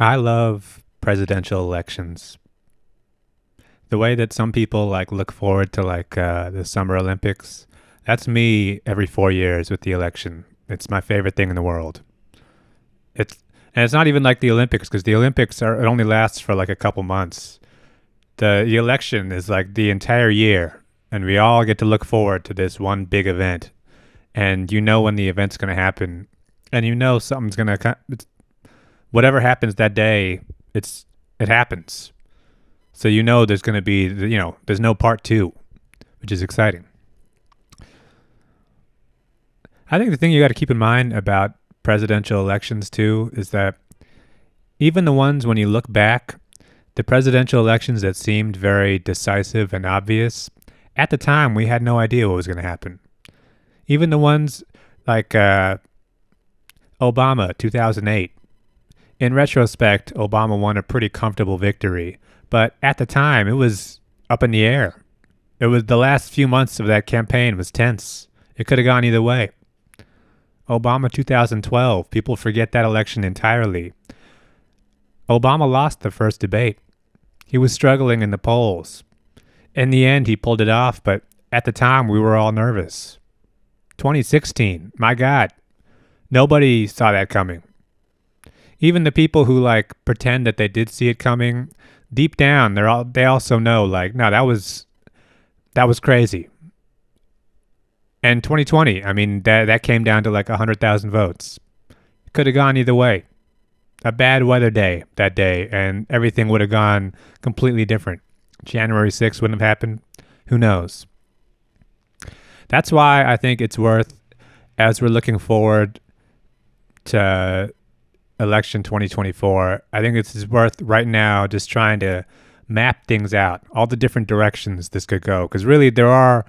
I love presidential elections. The way that some people like look forward to the Summer Olympics, that's me every 4 years with the election. It's my favorite thing in the world. It's and it's not even like the Olympics because the Olympics are it only lasts for like a couple months. The election is like the entire year, and we all get to look forward to this one big event. And you know when the event's going to happen, and you know something's going to whatever happens that day, it happens. So you know there's going to be there's no part 2, which is exciting. I think the thing you got to keep in mind about presidential elections too is that even the ones when you look back, the presidential elections that seemed very decisive and obvious, at the time we had no idea what was going to happen. Even the ones like Obama 2008. In retrospect, Obama won a pretty comfortable victory, but at the time it was up in the air. It was the last few months of that campaign was tense. It could have gone either way. Obama 2012, people forget that election entirely. Obama lost the first debate. He was struggling in the polls. In the end, he pulled it off, but at the time, we were all nervous. 2016, my God, nobody saw that coming. Even the people who pretend that they did see it coming, deep down, they also know no, that was crazy. And 2020, I mean, that came down to 100,000 votes. It could have gone either way. A bad weather day that day, and everything would have gone completely different. January 6th wouldn't have happened. Who knows? That's why I think it's worth, as we're looking forward to election 2024, I think it's worth right now just trying to map things out, all the different directions this could go. Because really, there are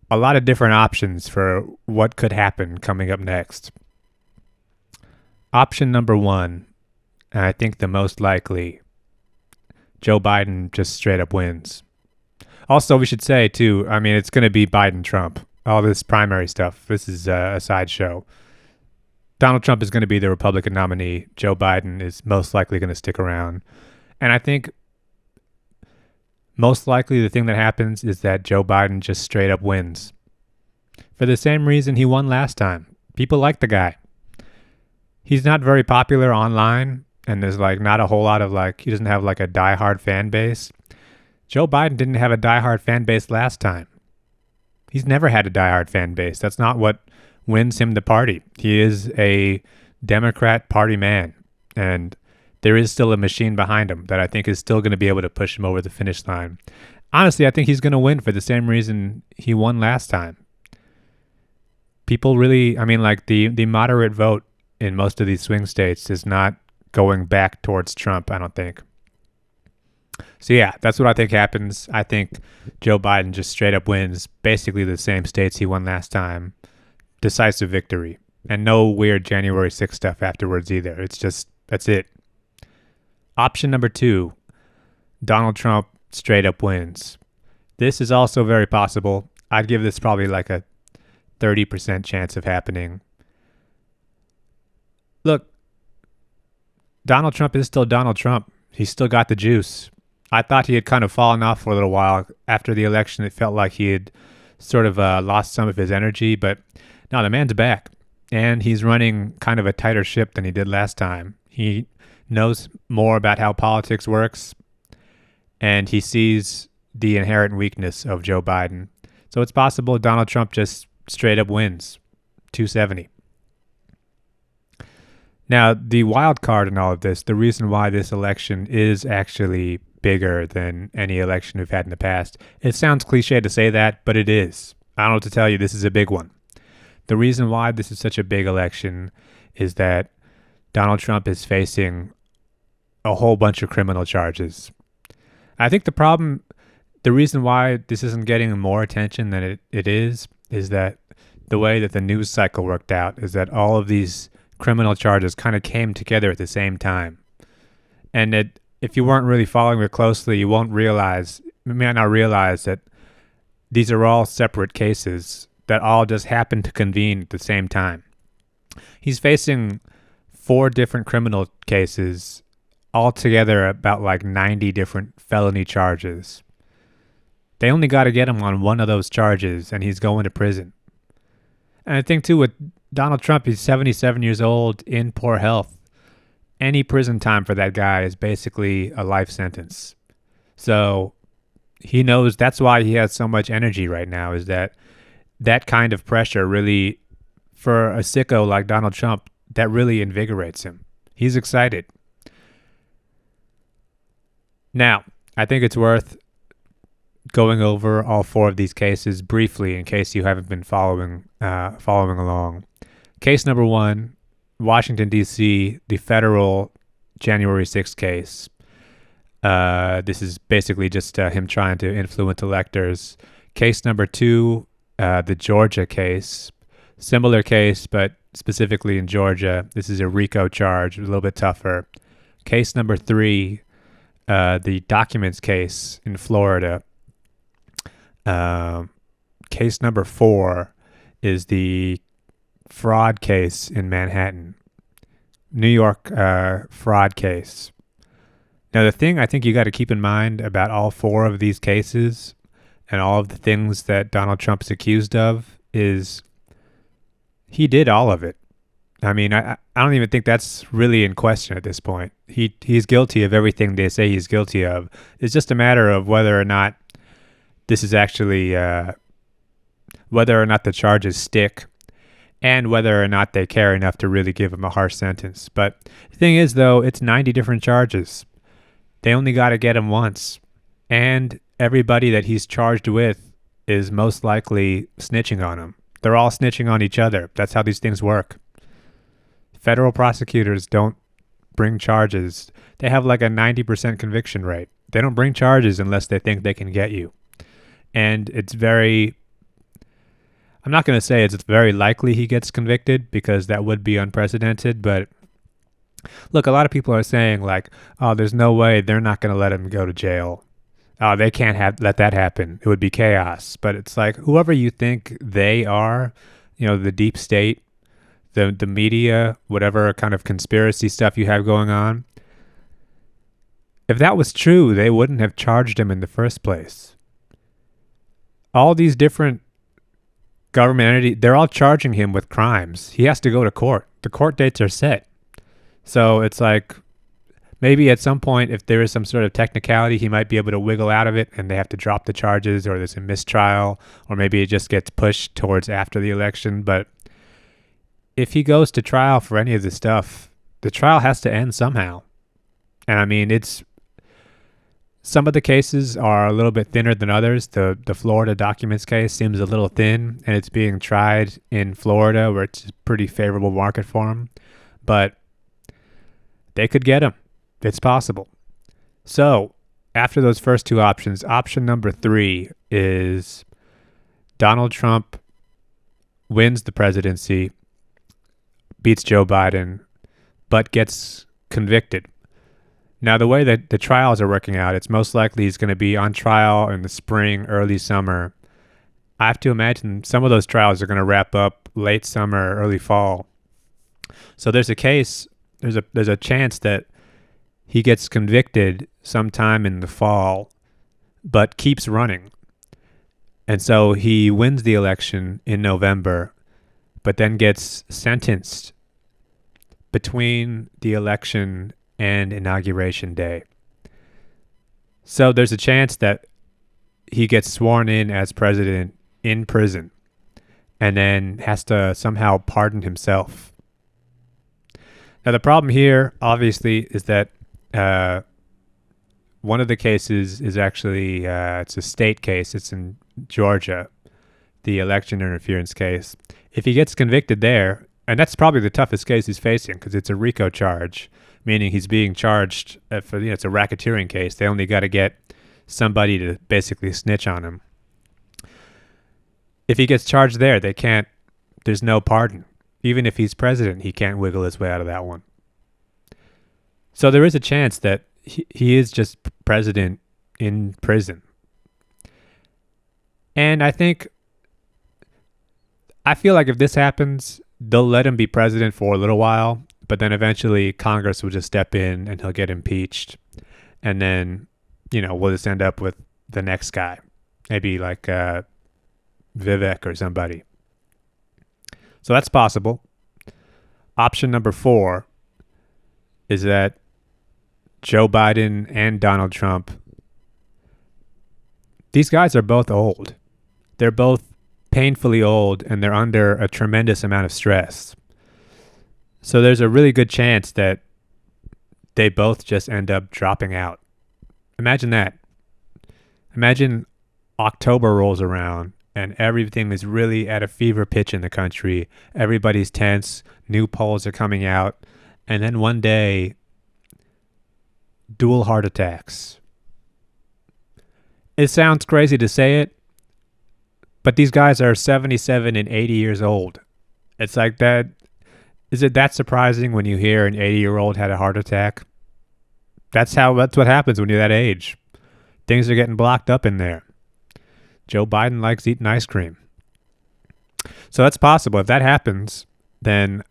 a lot of different options for what could happen coming up next. Option number 1, and I think the most likely, Joe Biden just straight up wins. Also, we should say, too, I mean, it's going to be Biden-Trump. All this primary stuff, this is a sideshow. Donald Trump is going to be the Republican nominee. Joe Biden is most likely going to stick around. And I think most likely the thing that happens is that Joe Biden just straight up wins. For the same reason he won last time. People like the guy. He's not very popular online, and there's not a whole lot of he doesn't have a diehard fan base. Joe Biden didn't have a diehard fan base last time. He's never had a diehard fan base. That's not what wins him the party. He is a Democrat party man, and there is still a machine behind him that I think is still going to be able to push him over the finish line. Honestly, I think he's going to win for the same reason he won last time. People really, I mean, the moderate vote in most of these swing states is not going back towards Trump, I don't think. So yeah, that's what I think happens. I think Joe Biden just straight up wins basically the same states he won last time. Decisive victory. And no weird January 6th stuff afterwards either. It's just, that's it. Option number 2, Donald Trump straight up wins. This is also very possible. I'd give this probably a 30% chance of happening. Look, Donald Trump is still Donald Trump. He's still got the juice. I thought he had kind of fallen off for a little while. After the election, it felt like he had sort of lost some of his energy, but no, the man's back. And he's running kind of a tighter ship than he did last time. He knows more about how politics works, and he sees the inherent weakness of Joe Biden. So it's possible Donald Trump just straight up wins 270. Now, the wild card in all of this, the reason why this election is actually bigger than any election we've had in the past, it sounds cliche to say that, but it is. I don't know what to tell you. This is a big one. The reason why this is such a big election is that Donald Trump is facing a whole bunch of criminal charges. I think the reason why this isn't getting more attention than it is that the way that the news cycle worked out is that all of these criminal charges kind of came together at the same time. And if you weren't really following it closely, you may not realize that these are all separate cases that all just happen to convene at the same time. He's facing 4 different criminal cases, altogether about like 90 different felony charges. They only got to get him on one of those charges and he's going to prison. And I think too with Donald Trump, he's 77 years old in poor health. Any prison time for that guy is basically a life sentence. So he knows that's why he has so much energy right now, is that kind of pressure really, for a sicko like Donald Trump, that really invigorates him. He's excited. Now, I think it's worth going over all four of these cases briefly in case you haven't been following along. Case number one, Washington, D.C., the federal January 6th case. This is basically just him trying to influence electors. Case number two, the Georgia case. Similar case, but specifically in Georgia. This is a RICO charge, a little bit tougher. Case number three, the documents case in Florida. Case number four is the fraud case in Manhattan. New York fraud case. Now, the thing I think you got to keep in mind about all four of these cases and all of the things that Donald Trump is accused of is he did all of it. I mean, I don't even think that's really in question at this point. He's guilty of everything they say he's guilty of. It's just a matter of whether or not this is actually, whether or not the charges stick and whether or not they care enough to really give him a harsh sentence. But the thing is, though, it's 90 different charges. They only got to get him once. And everybody that he's charged with is most likely snitching on him. They're all snitching on each other. That's how these things work. Federal prosecutors don't bring charges. They have like a 90% conviction rate. They don't bring charges unless they think they can get you. And it's very, I'm not going to say it's very likely he gets convicted because that would be unprecedented. But look, a lot of people are saying like, oh, there's no way they're not going to let him go to jail. Oh, they can't let that happen. It would be chaos. But it's like whoever you think they are, the deep state, the media, whatever kind of conspiracy stuff you have going on. If that was true, they wouldn't have charged him in the first place. All these different government entities, they're all charging him with crimes. He has to go to court. The court dates are set. So it's like maybe at some point, if there is some sort of technicality, he might be able to wiggle out of it and they have to drop the charges, or there's a mistrial, or maybe it just gets pushed towards after the election. But if he goes to trial for any of this stuff, the trial has to end somehow. And I mean, some of the cases are a little bit thinner than others. The Florida documents case seems a little thin, and it's being tried in Florida where it's a pretty favorable market for him. But they could get him. It's possible. So after those first two options, option number three is Donald Trump wins the presidency, beats Joe Biden, but gets convicted. Now, the way that the trials are working out, it's most likely he's going to be on trial in the spring, early summer. I have to imagine some of those trials are going to wrap up late summer, early fall. So there's a chance that he gets convicted sometime in the fall, but keeps running. And so he wins the election in November, but then gets sentenced between the election and Inauguration Day. So there's a chance that he gets sworn in as president in prison and then has to somehow pardon himself. Now, the problem here, obviously, is that one of the cases is actually, it's a state case. It's in Georgia, the election interference case. If he gets convicted there, and that's probably the toughest case he's facing because it's a RICO charge, meaning he's being charged for, it's a racketeering case. They only got to get somebody to basically snitch on him. If he gets charged there, there's no pardon. Even if he's president, he can't wiggle his way out of that one. So there is a chance that he is just president in prison. And I feel like if this happens, they'll let him be president for a little while, but then eventually Congress will just step in and he'll get impeached. And then, we'll just end up with the next guy, maybe like Vivek or somebody. So that's possible. Option number 4 is that Joe Biden and Donald Trump, these guys are both old. They're both painfully old, and they're under a tremendous amount of stress. So there's a really good chance that they both just end up dropping out. Imagine that. Imagine October rolls around and everything is really at a fever pitch in the country. Everybody's tense. New polls are coming out. And then one day, dual heart attacks. It sounds crazy to say it, but these guys are 77 and 80 years old. It's like that. Is it that surprising when you hear an 80-year-old had a heart attack? That's what happens when you're that age. Things are getting blocked up in there. Joe Biden likes eating ice cream. So that's possible. If that happens, then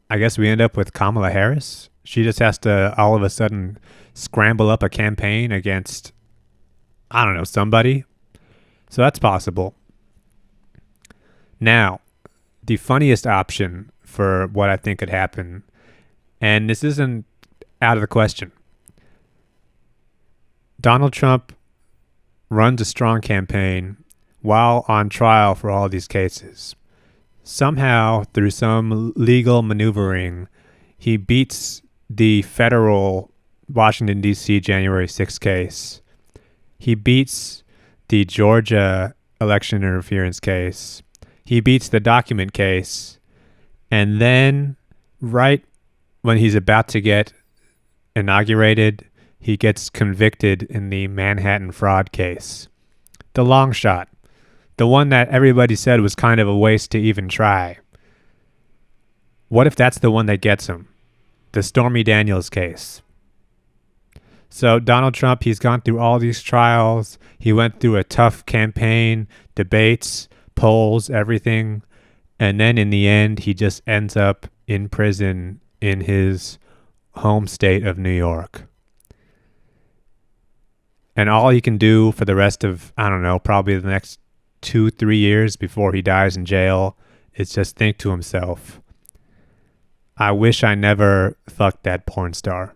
I guess we end up with Kamala Harris. She just has to all of a sudden scramble up a campaign against, I don't know, somebody. So that's possible. Now, the funniest option for what I think could happen, and this isn't out of the question. Donald Trump runs a strong campaign while on trial for all these cases. Somehow, through some legal maneuvering, he beats the federal Washington, D.C. January 6th case. He beats the Georgia election interference case. He beats the document case. And then, right when he's about to get inaugurated, he gets convicted in the Manhattan fraud case. The long shot. The one that everybody said was kind of a waste to even try. What if that's the one that gets him? The Stormy Daniels case. So Donald Trump, he's gone through all these trials. He went through a tough campaign, debates, polls, everything. And then in the end, he just ends up in prison in his home state of New York. And all he can do for the rest of, I don't know, probably the next 2-3 years before he dies in jail is just think to himself, I wish I never fucked that porn star.